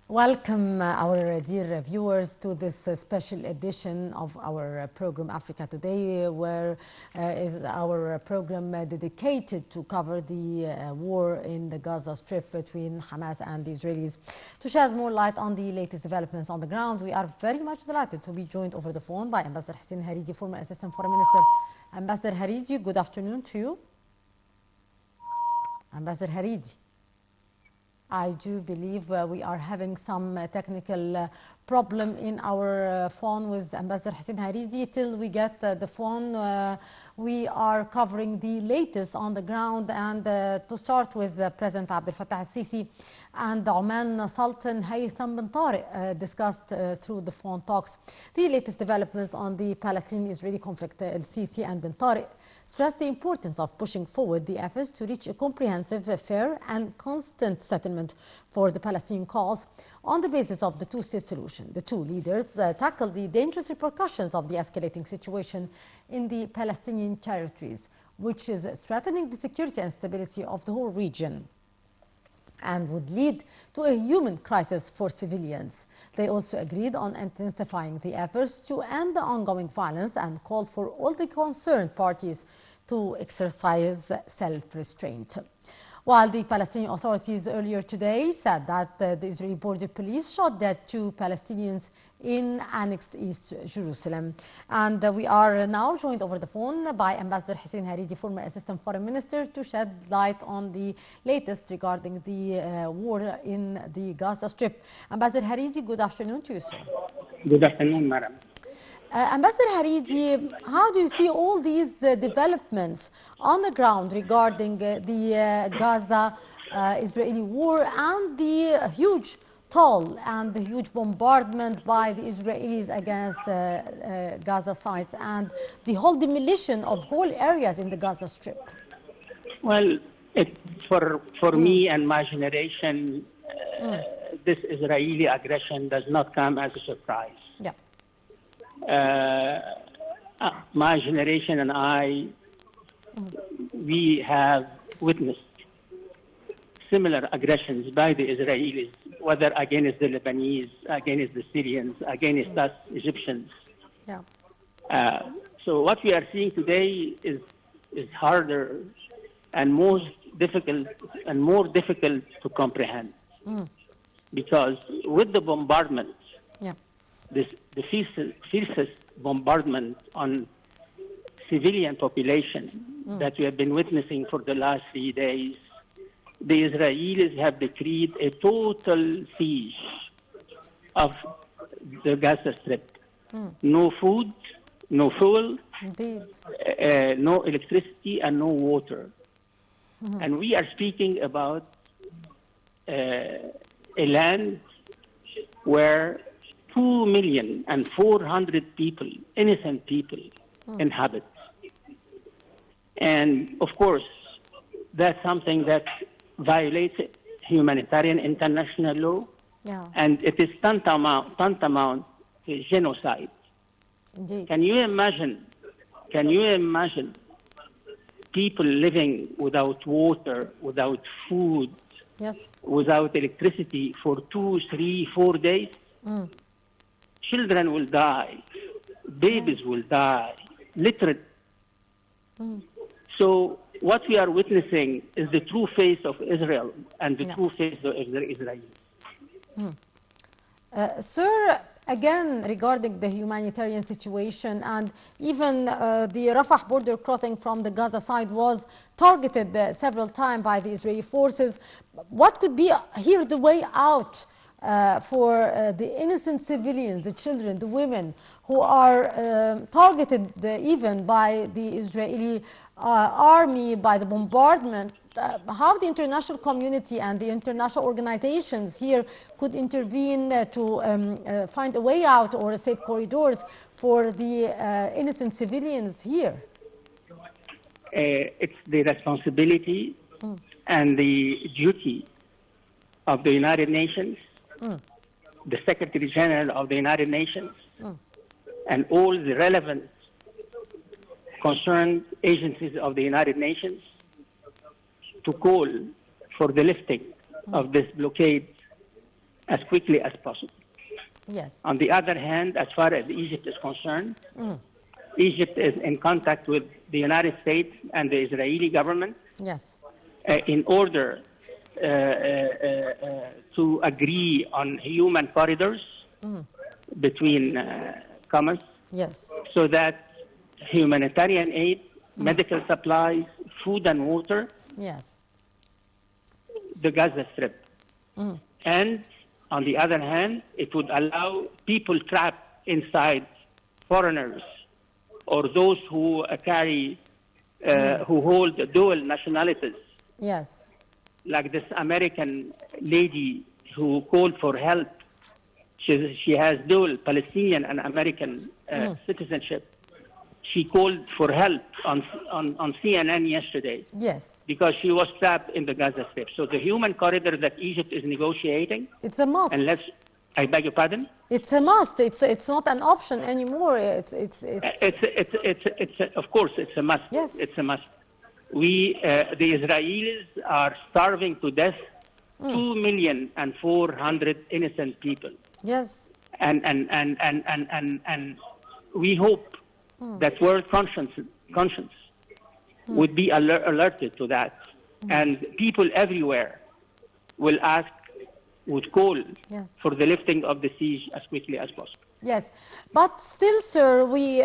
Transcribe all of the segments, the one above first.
Welcome, our dear viewers, to this special edition of our program Africa Today, where is our program dedicated to cover the war in the Gaza Strip between Hamas and the Israelis. To shed more light on the latest developments on the ground, we are very much delighted to be joined over the phone by Ambassador Hussein Haridy, former Assistant Foreign Minister. Ambassador Haridy, good afternoon to you. Ambassador Haridy. I do believe we are having some technical problem in our phone with Ambassador Hussein Haridy. Till we get the phone, we are covering the latest on the ground. And to start with, President Abdel Fattah al-Sisi and Oman Sultan Haytham bin Tariq discussed through the phone talks the latest developments on the Palestinian-Israeli conflict. Al-Sisi and bin Tariq stressed the importance of pushing forward the efforts to reach a comprehensive, fair and constant settlement for the Palestinian cause on the basis of the two-state solution. The two leaders tackled the dangerous repercussions of the escalating situation in the Palestinian territories, which is threatening the security and stability of the whole region and would lead to a human crisis for civilians. They also agreed on intensifying the efforts to end the ongoing violence and called for all the concerned parties to exercise self-restraint. While the Palestinian authorities earlier today said that the Israeli border police shot dead 2 Palestinians in annexed East Jerusalem. And we are now joined over the phone by Ambassador Hussein Haridy, former Assistant Foreign Minister, to shed light on the latest regarding the war in the Gaza Strip. Ambassador Haridy, good afternoon to you, sir. Good afternoon, madam. Ambassador Haridy, how do you see all these developments on the ground regarding the Gaza-Israeli war and the huge toll and the huge bombardment by the Israelis against Gaza sites and the whole demolition of whole areas in the Gaza Strip? Well, for me and my generation, this Israeli aggression does not come as a surprise. Yeah. My generation and I, we have witnessed similar aggressions by the Israelis, whether against the Lebanese, against the Syrians, against us Egyptians. Yeah. So what we are seeing today is harder and more difficult to comprehend. Because with the bombardment, yeah, the fiercest bombardment on civilian population that we have been witnessing for the last 3 days, the Israelis have decreed a total siege of the Gaza Strip. No food, no fuel, no electricity, and no water. And we are speaking about a land where 2,400,000 people, innocent people, inhabit. And of course, that's something that violates humanitarian international law, yeah, and it is tantamount to genocide. indeed. Can you imagine people living without water, without food, Yes. without electricity for 2, 3, 4 days? Children will die, babies will die, literally. So what we are witnessing is the true face of Israel and the true face of the Israelis. Sir, again, regarding the humanitarian situation and even the Rafah border crossing from the Gaza side was targeted several times by the Israeli forces. What could be here the way out for the innocent civilians, the children, the women who are targeted even by the Israeli army, by the bombardment? How the international community and the international organizations here could intervene to find a way out or safe corridors for the innocent civilians here? It's the responsibility and the duty of the United Nations, the Secretary General of the United Nations, and all the relevant concerned agencies of the United Nations to call for the lifting of this blockade as quickly as possible. Yes. On the other hand, as far as Egypt is concerned, Egypt is in contact with the United States and the Israeli government Yes. in order to agree on human corridors between commerce, Yes. so that humanitarian aid, medical supplies, food and water, Yes. the Gaza Strip. And on the other hand, it would allow people trapped inside, foreigners, or those who who hold dual nationalities, Yes. like this American lady who called for help. She has dual Palestinian and American citizenship. She called for help on CNN yesterday. Yes. Because she was trapped in the Gaza Strip. So the human corridor that Egypt is negotiating, It's a must. and I beg your pardon? It's a must. It's not an option anymore. It's of course, it's a must. Yes. It's a must. The Israelis are starving to death 2,400,000 innocent people. Yes. And we hope that world conscience would be alerted to that. And people everywhere would call for the lifting of the siege as quickly as possible. Yes, but still, sir, we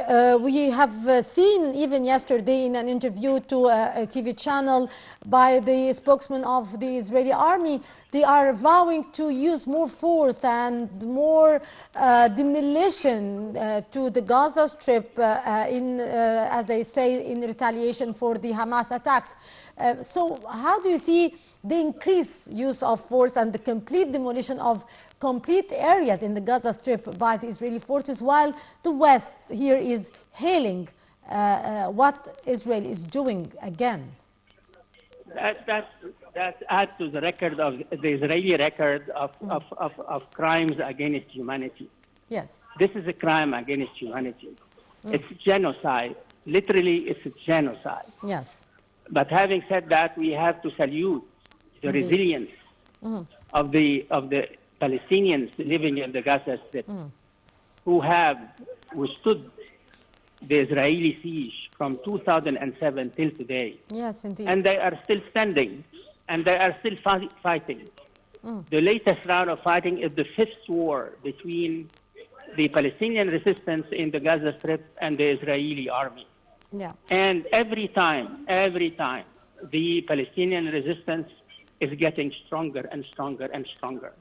have seen even yesterday in an interview to a TV channel by the spokesman of the Israeli army, they are vowing to use more force and more demolition to the Gaza Strip as they say, in retaliation for the Hamas attacks. So how do you see the increased use of force and the complete demolition of complete areas in the Gaza Strip by the Israeli forces, while the West here is hailing what Israel is doing again? That adds to the record of the Israeli record of crimes against humanity. Yes. This is a crime against humanity. It's genocide. Literally, it's a genocide. Yes. But having said that, we have to salute the resilience of the Palestinians living in the Gaza Strip, who have withstood the Israeli siege from 2007 till today. Yes, indeed. And they are still standing, and they are still fighting. The latest round of fighting is the fifth war between the Palestinian resistance in the Gaza Strip and the Israeli army. Yeah. And every time, the Palestinian resistance is getting stronger and stronger and stronger.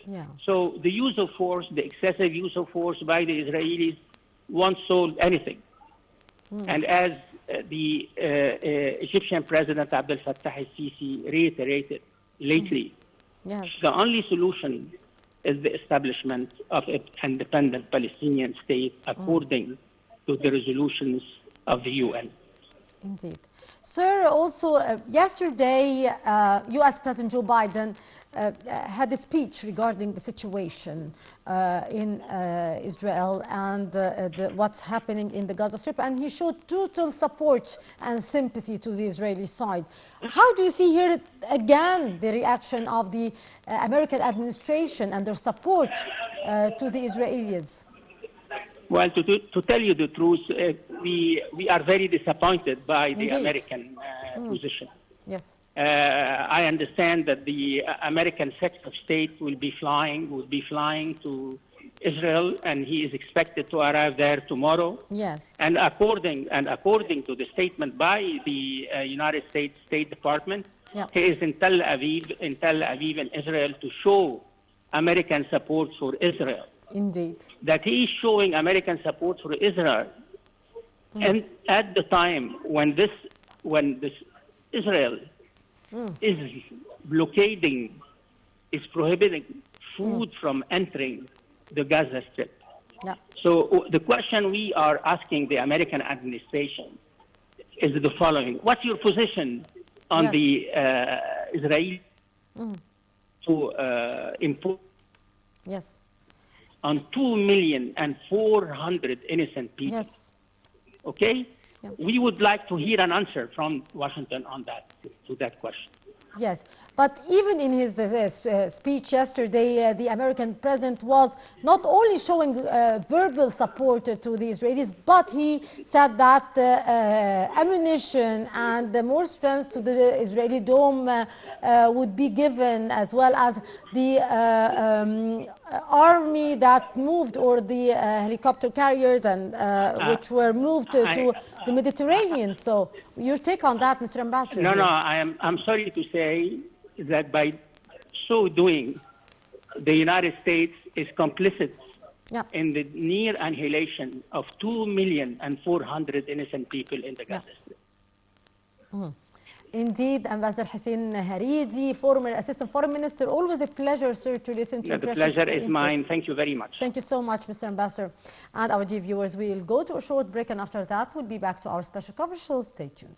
Yeah. So the use of force, the excessive use of force by the Israelis won't solve anything. And as the Egyptian President Abdel Fattah al-Sisi reiterated lately, the only solution is the establishment of an independent Palestinian state according to the resolutions of the UN. Indeed. Sir, also yesterday, U.S. President Joe Biden had a speech regarding the situation in Israel and what's happening in the Gaza Strip, and he showed total support and sympathy to the Israeli side. How do you see here again the reaction of the American administration and their support to the Israelis? Well, to tell you the truth, we are very disappointed by the American position. Yes. I understand that the American Secretary of State will be flying to Israel, and he is expected to arrive there tomorrow. Yes. And according to the statement by the United States State Department, he is in Tel Aviv in Israel to show American support for Israel. Indeed. That he is showing American support for Israel, and at the time when this Israel is blockading, is prohibiting food from entering the Gaza Strip. Yeah. So the question we are asking the American administration is the following: what's your position on the Israeli to impose on 2,400,000 innocent people? Yes. Okay? Yeah. We would like to hear an answer from Washington on that, to that question. Yes, But even in his speech yesterday, the American president was not only showing verbal support to the Israelis, but he said that ammunition and more strength to the Israeli dome would be given, as well as the army that moved, or the helicopter carriers, and which were moved to the Mediterranean. So your take on that, Mr. Ambassador? No, I'm sorry to say that by so doing, the United States is complicit in the near annihilation of 2,400,000 innocent people in the Gaza Strip. Indeed, Ambassador Hussein Haridy, former Assistant Foreign Minister. Always a pleasure, sir, to listen to you. The pleasure is mine. Thank you very much. Thank you so much, Mr. Ambassador. And our dear viewers, we'll go to a short break, and after that, we'll be back to our special coverage, so stay tuned.